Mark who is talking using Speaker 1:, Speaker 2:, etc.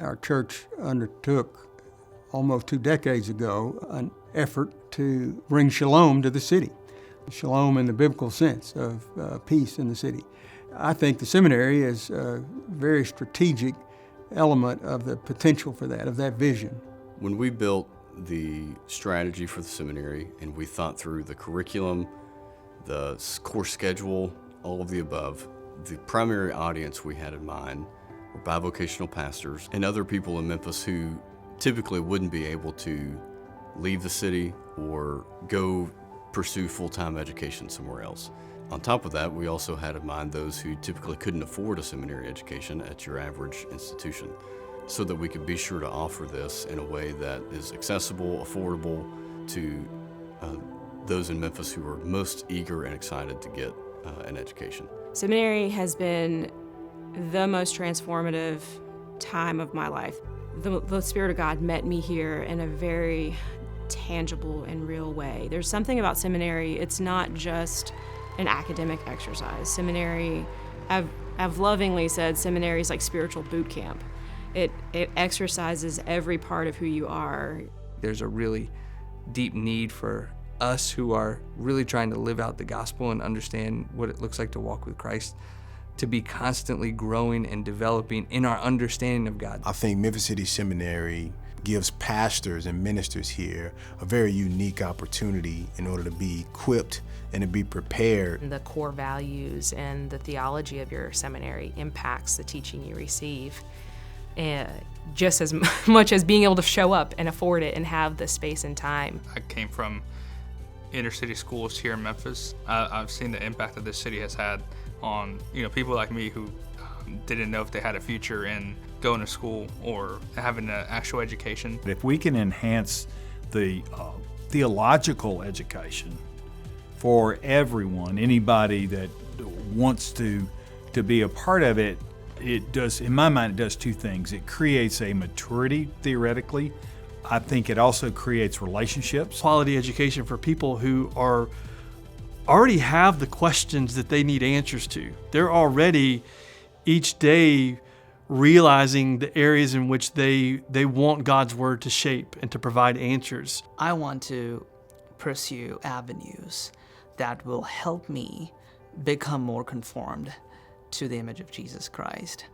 Speaker 1: Our church undertook almost 2 decades ago an effort to bring shalom to the city. Shalom in the biblical sense of peace in the city. I think the seminary is a very strategic element of the potential for that, of that vision.
Speaker 2: When we built the strategy for the seminary and we thought through the curriculum, the course schedule, all of the above, the primary audience we had in mind were bivocational pastors and other people in Memphis who typically wouldn't be able to leave the city or go pursue full-time education somewhere else. On top of that, we also had in mind those who typically couldn't afford a seminary education at your average institution, so that we could be sure to offer this in a way that is accessible, affordable to those in Memphis who are most eager and excited to get an education.
Speaker 3: Seminary has been the most transformative time of my life. The Spirit of God met me here in a very tangible and real way. There's something about seminary, it's not just an academic exercise. Seminary, I've lovingly said seminary is like spiritual boot camp. It exercises every part of who you are.
Speaker 4: There's a really deep need for us who are really trying to live out the gospel and understand what it looks like to walk with Christ, to be constantly growing and developing in our understanding of God.
Speaker 5: I think Memphis City Seminary gives pastors and ministers here a very unique opportunity in order to be equipped and to be prepared.
Speaker 6: The core values and the theology of your seminary impacts the teaching you receive, just as much as being able to show up and afford it and have the space and time.
Speaker 7: I came from inner city schools here in Memphis. I've seen the impact that this city has had on people like me who didn't know if they had a future in going to school or having an actual education.
Speaker 8: If we can enhance the theological education for everyone, anybody that wants to be a part of it, it does, in my mind, it does two things. It creates a maturity theoretically. I think it also creates relationships.
Speaker 9: Quality education for people who already have the questions that they need answers to. They're already each day realizing the areas in which they want God's word to shape and to provide answers.
Speaker 10: I want to pursue avenues that will help me become more conformed to the image of Jesus Christ.